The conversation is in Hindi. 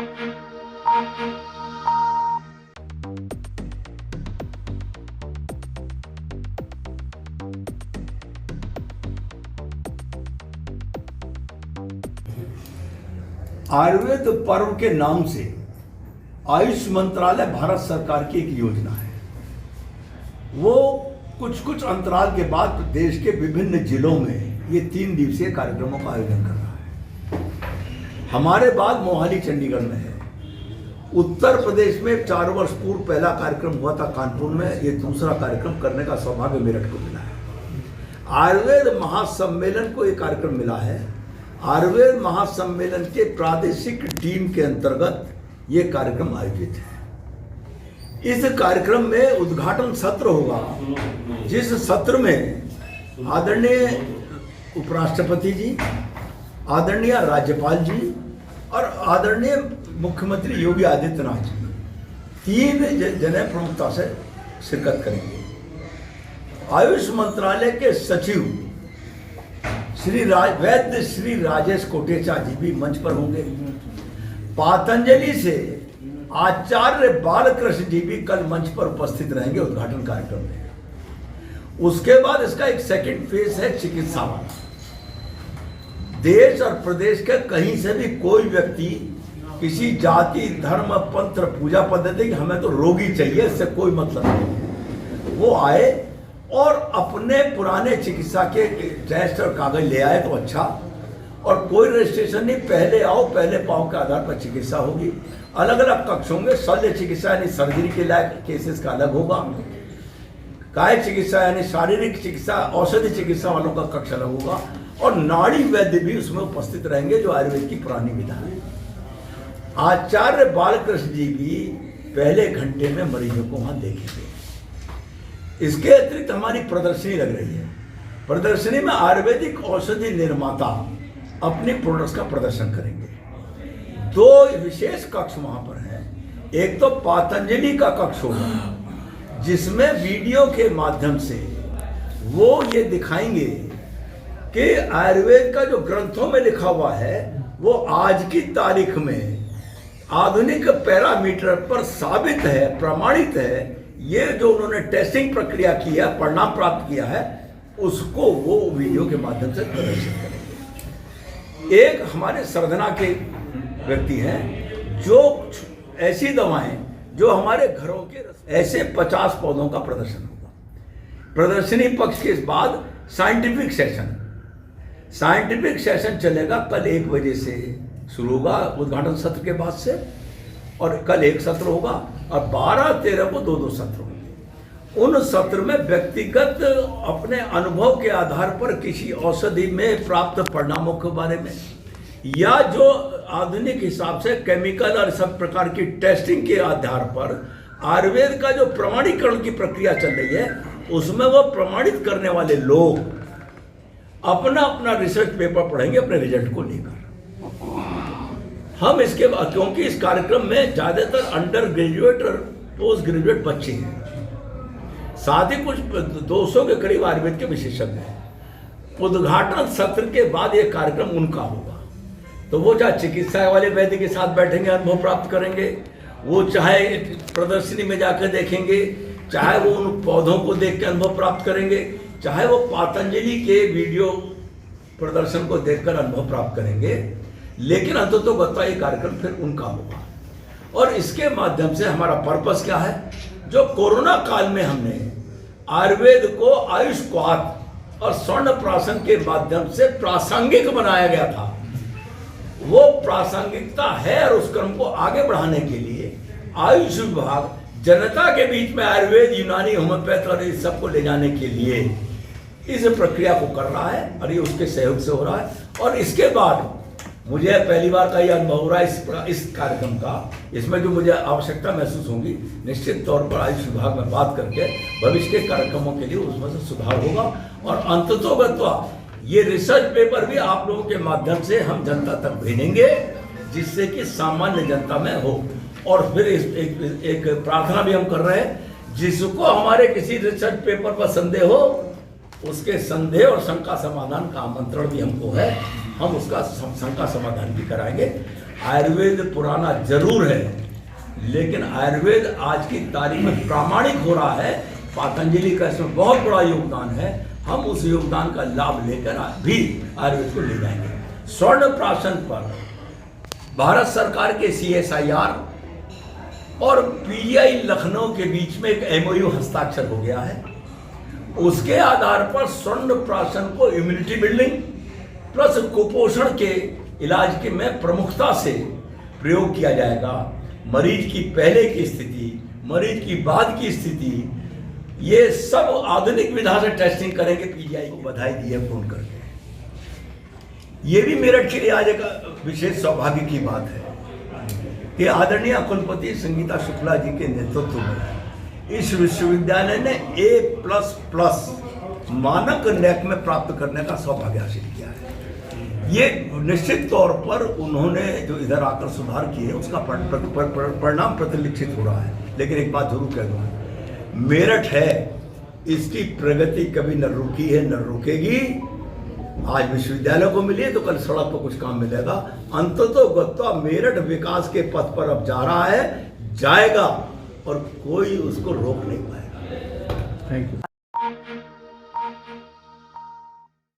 आयुर्वेद पर्व के नाम से आयुष मंत्रालय भारत सरकार की एक योजना है। वो कुछ अंतराल के बाद देश के विभिन्न जिलों में ये 3 दिवसीय कार्यक्रमों का आयोजन कर रहा है। हमारे बाद मोहाली चंडीगढ़ में है। उत्तर प्रदेश में 4 वर्ष पूर्व पहला कार्यक्रम हुआ था कानपुर में। ये दूसरा कार्यक्रम करने का सौभाग्य मेरठ को मिला है। आयुर्वेद महासम्मेलन को ये कार्यक्रम मिला है। आयुर्वेद महासम्मेलन के प्रादेशिक टीम के अंतर्गत ये कार्यक्रम आयोजित है। इस कार्यक्रम में उद्घाटन सत्र होगा, जिस सत्र में आदरणीय उपराष्ट्रपति जी, आदरणीय राज्यपाल जी और आदरणीय मुख्यमंत्री योगी आदित्यनाथ जी 3 जने प्रमुखता से शिरकत करेंगे। आयुष मंत्रालय के सचिव वैद्य श्री राजेश कोटेचा जी भी मंच पर होंगे। पतंजलि से आचार्य बालकृष्ण जी भी कल मंच पर उपस्थित रहेंगे उद्घाटन कार्यक्रम में। उसके बाद इसका एक सेकंड फेज है चिकित्सा वाला। देश और प्रदेश के कहीं से भी कोई व्यक्ति किसी जाति, धर्म, पंथ, पूजा पद्धति की हमें तो रोगी चाहिए, इससे कोई मतलब नहीं, वो आए और अपने पुराने चिकित्सा के टेस्ट और कागज ले आए तो अच्छा। और कोई रजिस्ट्रेशन नहीं, पहले आओ पहले पाओ के आधार पर चिकित्सा होगी। अलग अलग कक्ष होंगे। शल्य चिकित्सा यानी सर्जरी के लायक केसेस का अलग होगा। काय चिकित्सा यानी शारीरिक चिकित्सा, औषधि चिकित्सा वालों का कक्ष अलग होगा। और नाड़ी वैद्य भी उसमें उपस्थित रहेंगे जो आयुर्वेद की पुरानी विधा है। आचार्य बालकृष्ण जी भी पहले घंटे में मरीजों को वहां देखेंगे। इसके अतिरिक्त हमारी प्रदर्शनी लग रही है। प्रदर्शनी में आयुर्वेदिक औषधि निर्माता अपने प्रोडक्ट्स का प्रदर्शन करेंगे। 2 विशेष कक्ष वहां पर हैं। एक तो पतंजलि का कक्ष होगा, जिसमें वीडियो के माध्यम से वो ये दिखाएंगे कि आयुर्वेद का जो ग्रंथों में लिखा हुआ है वो आज की तारीख में आधुनिक पैरामीटर पर साबित है, प्रमाणित है। ये जो उन्होंने टेस्टिंग प्रक्रिया की है, परिणाम प्राप्त किया है, उसको वो वीडियो के माध्यम से प्रदर्शित करेंगे। एक हमारे सरधना के व्यक्ति हैं जो ऐसी दवाएं जो हमारे घरों के ऐसे 50 पौधों का प्रदर्शन होगा। प्रदर्शनी पक्ष के बाद साइंटिफिक सेशन चलेगा। कल 1 बजे से शुरू होगा उद्घाटन सत्र के बाद से, और कल 1 सत्र होगा और 12-13 को 2-2 सत्र होंगे। उन सत्र में व्यक्तिगत अपने अनुभव के आधार पर किसी औषधि में प्राप्त परिणामों के बारे में, या जो आधुनिक हिसाब से केमिकल और सब प्रकार की टेस्टिंग के आधार पर आयुर्वेद का जो प्रमाणीकरण की प्रक्रिया चल रही है, उसमें वो प्रमाणित करने वाले लोग अपना रिसर्च पेपर पढ़ेंगे अपने रिजल्ट को लेकर। हम इसके बाद, क्योंकि इस कार्यक्रम में ज्यादातर अंडर ग्रेजुएट और पोस्ट ग्रेजुएट बच्चे हैं, साथ ही कुछ 200 के करीब आयुर्वेद के विशेषज्ञ हैं। उद्घाटन सत्र के बाद ये कार्यक्रम उनका होगा। तो वो चाहे चिकित्सा वाले वैद्य के साथ बैठेंगे, अनुभव प्राप्त करेंगे, वो चाहे प्रदर्शनी में जाकर देखेंगे, चाहे वो उन पौधों को देख के अनुभव प्राप्त करेंगे, चाहे वो पतंजलि के वीडियो प्रदर्शन को देखकर अनुभव प्राप्त करेंगे। लेकिन अंततोगत्वा ये कार्यक्रम फिर उनका होगा। और इसके माध्यम से हमारा पर्पस क्या है, जो कोरोना काल में हमने आयुर्वेद को आयुष क्वाथ और स्वर्ण प्राशन के माध्यम से प्रासंगिक बनाया गया था, वो प्रासंगिकता है और उस क्रम को आगे बढ़ाने के लिए आयुष विभाग जनता के बीच में आयुर्वेद, यूनानी, होम्योपैथ और इस सबको ले जाने के लिए इस प्रक्रिया को कर रहा है और ये उसके सहयोग से हो रहा है। और इसके बाद मुझे पहली बार का यह अनुभव हो रहा है इस कार्यक्रम का। इसमें जो मुझे आवश्यकता महसूस होगी, निश्चित तौर पर आयुष विभाग में बात करके भविष्य के कार्यक्रमों के लिए उसमें से सुधार होगा। और अंततोगत्वा ये रिसर्च पेपर भी आप लोगों के माध्यम से हम जनता तक भेजेंगे, जिससे कि सामान्य जनता में हो। और फिर एक प्रार्थना भी हम कर रहे हैं, जिसको हमारे किसी रिसर्च पेपर पर संदेह हो, उसके संदेह और शंका समाधान का आमंत्रण भी हमको है। हम उसका शंका समाधान भी कराएंगे। आयुर्वेद पुराना जरूर है, लेकिन आयुर्वेद आज की तारीख में प्रामाणिक हो रहा है। पतंजलि का इसमें बहुत बड़ा योगदान है। हम उस योगदान का लाभ लेकर भी आयुर्वेद को ले जाएंगे। स्वर्ण प्राशन पर भारत सरकार के CSIR और PGI लखनऊ के बीच में एक MOU हस्ताक्षर हो गया है। उसके आधार पर स्वर्ण प्राशन को इम्यूनिटी बिल्डिंग प्लस कुपोषण के इलाज के में प्रमुखता से प्रयोग किया जाएगा। मरीज की पहले की स्थिति, मरीज की बाद की स्थिति, ये सब आधुनिक विधा से टेस्टिंग करेंगे। PGI को बधाई दी है फोन करके। ये भी मेरठ के लिए आज एक विशेष सौभाग्य की बात है कि आदरणीय कुलपति संगीता शुक्ला जी के नेतृत्व में इस विश्वविद्यालय ने A++ मानक रैंक में प्राप्त करने का सौभाग्य हासिल किया है। ये निश्चित तौर पर उन्होंने जो इधर आकर सुधार किए उसका परिणाम प्रतिलिखित हो रहा है। लेकिन एक बात जरूर कह दूँ, मेरठ है, इसकी प्रगति कभी न रुकी है न रुकेगी। आज विश्वविद्यालय को मिली है तो कल सड़क पर कुछ काम मिलेगा। अंततोगत्वा मेरठ विकास के पथ पर अब जा रहा है, जाएगा और कोई उसको रोक नहीं पाएगा। Thank you.